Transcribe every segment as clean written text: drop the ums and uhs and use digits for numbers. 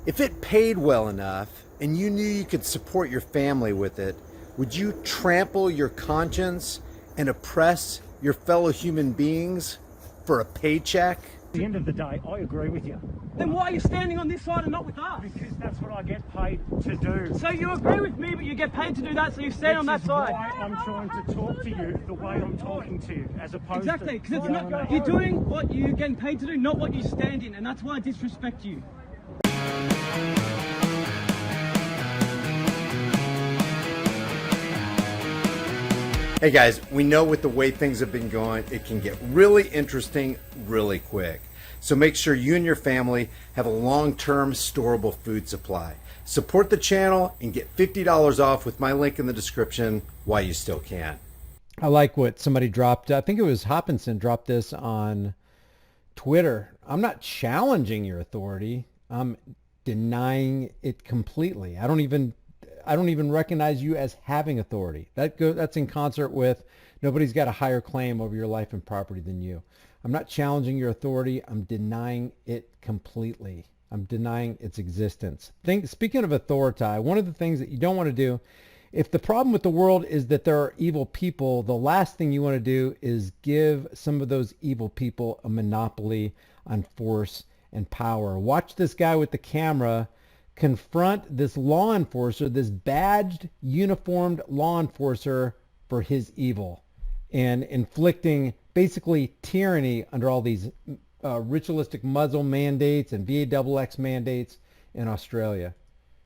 If it paid well enough and you knew you could support your family with it, would you trample your conscience and oppress your fellow human beings for a paycheck? At the end of the day, I agree with you. Then why are you standing on this side and not with us? Because that's what I get paid to do. So you agree with me, but you get paid to do that, so you stand on that side. Why I'm trying to talk to you the way I'm talking to you, as opposed to... Exactly, because it's not, you're doing what you're getting paid to do, not what you stand in, and that's why I disrespect you. Hey guys, we know with the way things have been going, it can get really interesting really quick. So make sure you and your family have a long-term storable food supply. Support the channel and get $50 off with my link in the description while you still can. I like what somebody dropped. I think it was Hopkinson dropped this on Twitter. I'm not challenging your authority. I'm denying it completely. I don't even recognize you as having authority. That's in concert with nobody's got a higher claim over your life and property than you. I'm not challenging your authority. I'm denying it completely. I'm denying its existence. Speaking of authority, one of the things that you don't want to do, if the problem with the world is that there are evil people, the last thing you want to do is give some of those evil people a monopoly on force and power. Watch this guy with the camera confront this law enforcer, this badged, uniformed law enforcer for his evil and inflicting basically tyranny under all these ritualistic muzzle mandates and VAXX mandates in Australia.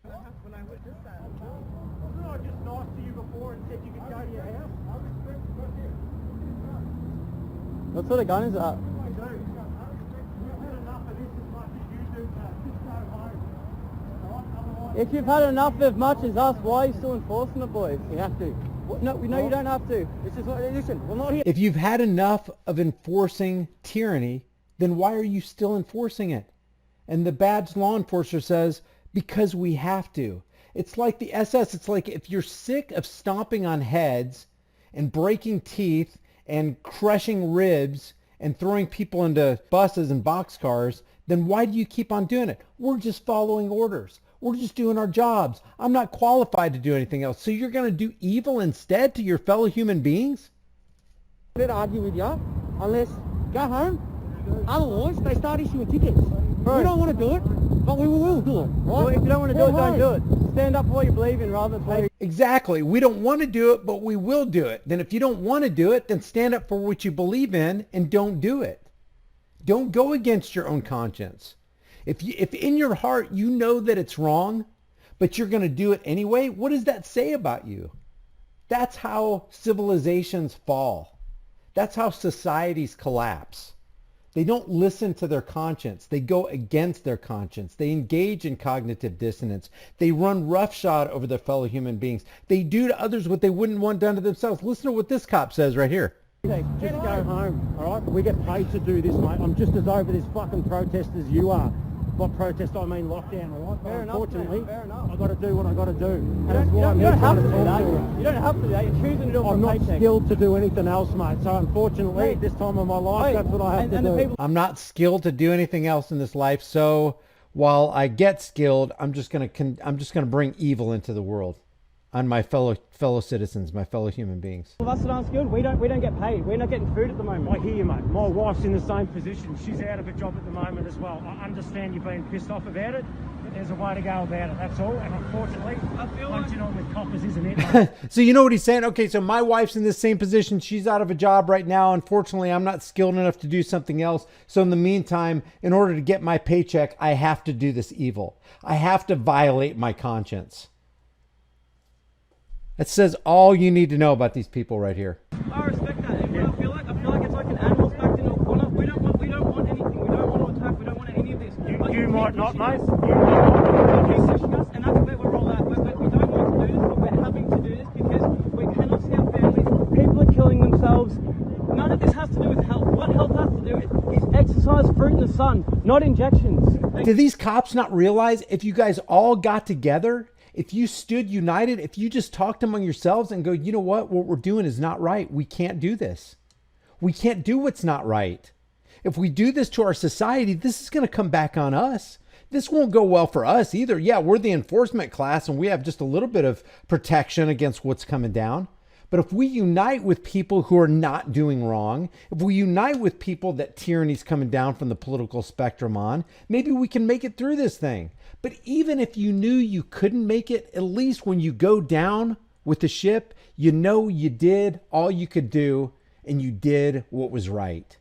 When I witnessed that, wasn't I just nice to you before and said you could go to your house? What sort of gun is that? I do. We've had enough of this as much as you do now. Just go home. Otherwise, If you've had enough as much as us, why are you still enforcing it, boys? You have to. No, we know you don't have to. It's just, listen, we're not here. If you've had enough of enforcing tyranny, then why are you still enforcing it? And the badged law enforcer says, because we have to. It's like the SS. It's like if you're sick of stomping on heads and breaking teeth and crushing ribs and throwing people into buses and boxcars, then why do you keep on doing it? We're just following orders. We're just doing our jobs. I'm not qualified to do anything else. So you're going to do evil instead to your fellow human beings? I didn't argue with you unless go home. Otherwise, they start issuing tickets. We don't want to do it, but we will do it. Right? Well, if you don't want to do it, don't do it. Stand up for what you believe in rather than play. Exactly. We don't want to do it, but we will do it. Then if you don't want to do it, then stand up for what you believe in and don't do it. Don't go against your own conscience. If in your heart you know that it's wrong, but you're going to do it anyway, what does that say about you? That's how civilizations fall. That's how societies collapse. They don't listen to their conscience. They go against their conscience. They engage in cognitive dissonance. They run roughshod over their fellow human beings. They do to others what they wouldn't want done to themselves. Listen to what this cop says right here. just go home, all right? We get paid to do this, mate. I'm just as over this fucking protest as you are. By protest, I mean lockdown, all right? Fair enough, unfortunately, fair enough. I've got to do what I've got to do. And You that's why I'm don't here have trying to to do that. talk to you. You don't have to do that. You're choosing to do it I'm for not paycheck. skilled to do anything else, mate. So unfortunately, Mate, at this time of my life, that's what I have to and the do. people- I'm not skilled to do anything else in this life, so while I get skilled, I'm just gonna bring evil into the world on my fellow citizens, my fellow human beings. All of us that aren't skilled, we don't get paid. We're not getting food at the moment. I hear you, mate. My wife's in the same position. She's out of a job at the moment as well. I understand you're being pissed off about it, but there's a way to go about it, that's all. And unfortunately, punching on with coppers isn't it, mate? So you know what he's saying? Okay, so my wife's in the same position. She's out of a job right now. Unfortunately, I'm not skilled enough to do something else. So in the meantime, in order to get my paycheck, I have to do this evil. I have to violate my conscience. That says all you need to know about these people right here. I respect that. I feel like it's like an animal's backed into a corner. We don't want anything. We don't want to attack. We don't want any of this. You might not, mate. He's pushing us, and that's where we're all at. We don't want to do this, but we're having to do this because we cannot see our families. People are killing themselves. None of this has to do with health. What health has to do with is exercise, fruit in the sun, not injections. Do these cops not realize if you guys all got together, if you stood united, if you just talked among yourselves and go, you know what we're doing is not right. We can't do this. We can't do what's not right. If we do this to our society, this is going to come back on us. this won't go well for us either. Yeah, we're the enforcement class and we have just a little bit of protection against what's coming down. But if we unite with people who are not doing wrong, if we unite with people that tyranny's coming down from the political spectrum on, maybe we can make it through this thing. But even if you knew you couldn't make it, at least when you go down with the ship, you know you did all you could do and you did what was right.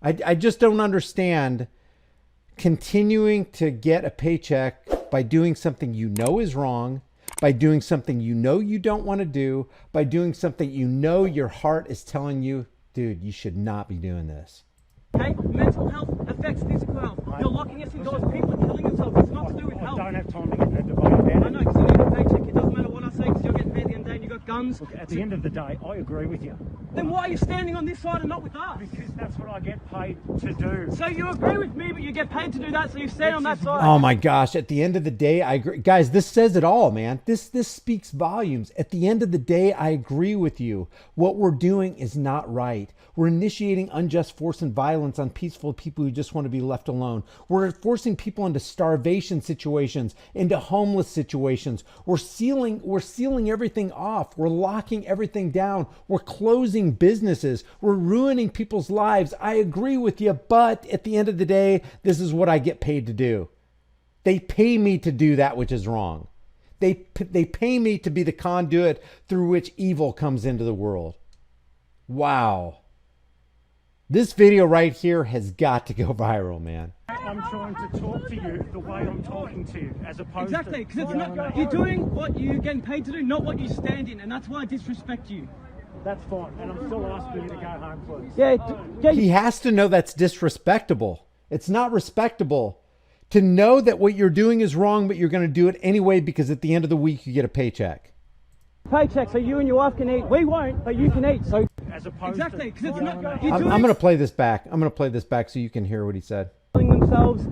I just don't understand continuing to get a paycheck by doing something you know is wrong, by doing something you know you don't want to do, by doing something you know your heart is telling you, dude, you should not be doing this. Okay, mental health affects physical health. You're locking us indoors. People are killing themselves. It's not to do with health. I don't have time to get into debate about it. I know, because you need a paycheck. It doesn't matter what I say, because you're getting paid at the end of the day and you've got guns. Look, at the end of the day, I agree with you. Then why are you standing on this side and not with us? Because that's what I get paid to do. So you agree with me, but you get paid to do that, so you stand on that side. Oh my gosh, at the end of the day, I agree. Guys, this says it all, man. This speaks volumes. At the end of the day, I agree with you. What we're doing is not right. We're initiating unjust force and violence on peaceful people who just want to be left alone. We're forcing people into starvation situations, into homeless situations. We're sealing everything off. We're locking everything down. We're closing businesses. We're ruining people's lives. I agree with you, but at the end of the day, this is what I get paid to do. They pay me to do that which is wrong. They pay me to be the conduit through which evil comes into the world. Wow. This video right here has got to go viral, man. I'm trying to talk to you the way I'm talking to you, as opposed to... Exactly, because you're doing what you're getting paid to do, not what you stand in, and that's why I disrespect you. That's fine, and I'm still asking you to go home, please. Yeah. He has to know that's disrespectable. It's not respectable to know that what you're doing is wrong, but you're going to do it anyway because at the end of the week you get a paycheck. Paycheck, so you and your wife can eat. We won't, but you can eat. So As opposed exactly, to... because it's not. I'm going to play this back. I'm going to play this back so you can hear what he said. Killing themselves.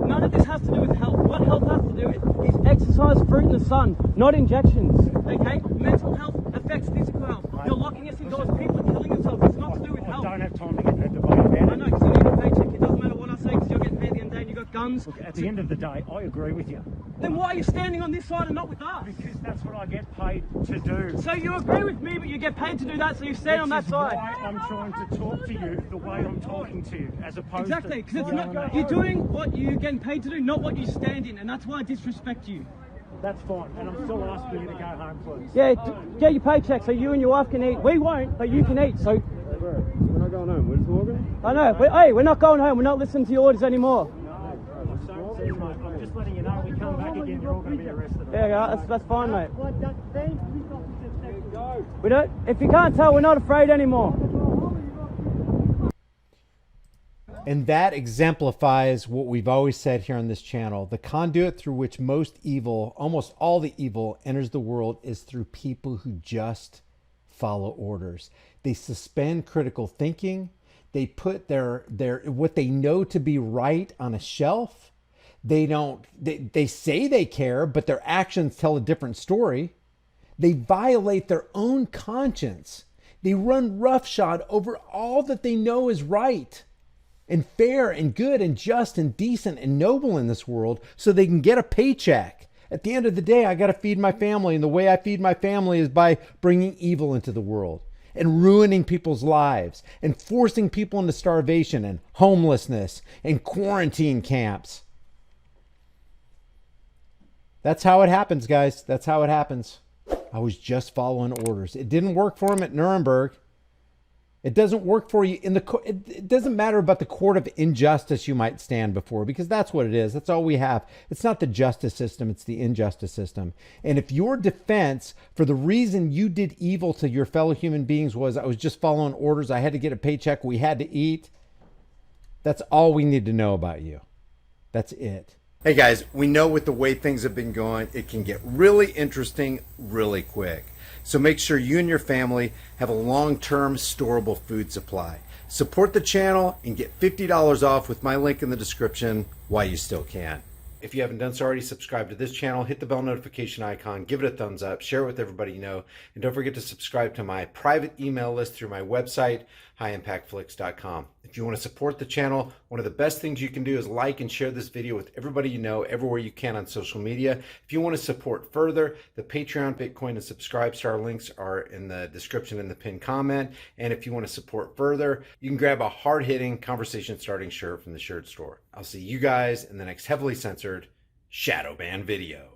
None of this has to do with health. What health has to do is exercise, fruit in the sun, not injections. Okay? Mental health affects physical health. You're locking us indoors. People are killing themselves. It's not to do with health. I don't have time to get into debate about it. I know, because you need a paycheck. It doesn't matter what I say, because you're getting paid at the end of the day and you've got guns. Look, at the end of the day, I agree with you. Then why are you standing on this side and not with us? Because that's what I get paid to do. So you agree with me, but you get paid to do that, so you stand on that side. Why I'm trying to talk to you the way I'm talking to you, as opposed to... Exactly, because you're doing what you're getting paid to do, not what you stand in, and that's why I disrespect you. That's fine, and I'm still asking you to go home, please. Yeah, get your paycheck so you and your wife can eat. We won't, but you can eat. So We're not going home, we're just walking. I know, but hey, we're not going home. We're not listening to your orders anymore. I'm just letting you know, we come back again, you're all going to be arrested. Yeah, that's fine, mate. We don't. If you can't tell, we're not afraid anymore. And that exemplifies what we've always said here on this channel. The conduit through which most evil, almost all the evil, enters the world is through people who just follow orders. They suspend critical thinking. They put their what they know to be right on a shelf. They say they care, but their actions tell a different story. They violate their own conscience. They run roughshod over all that they know is right and fair and good and just and decent and noble in this world so they can get a paycheck. At the end of the day, I got to feed my family. And the way I feed my family is by bringing evil into the world and ruining people's lives and forcing people into starvation and homelessness and quarantine camps. That's how it happens, guys. That's how it happens. I was just following orders. It didn't work for him at Nuremberg. It doesn't work for you in the court. It doesn't matter about the court of injustice you might stand before, because that's what it is. That's all we have. It's not the justice system. It's the injustice system. And if your defense for the reason you did evil to your fellow human beings was, I was just following orders, I had to get a paycheck, we had to eat, that's all we need to know about you. That's it. Hey guys, we know with the way things have been going, it can get really interesting really quick. So make sure you and your family have a long-term storable food supply. Support the channel and get $50 off with my link in the description while you still can. If you haven't done so already, subscribe to this channel, hit the bell notification icon, give it a thumbs up, share it with everybody you know, and don't forget to subscribe to my private email list through my website, highimpactflix.com. If you want to support the channel, one of the best things you can do is like and share this video with everybody you know, everywhere you can on social media. If you want to support further, the Patreon, Bitcoin, and Subscribe Star links are in the description in the pinned comment. And if you want to support further, you can grab a hard-hitting, conversation-starting shirt from the shirt store. I'll see you guys in the next heavily censored shadow ban video.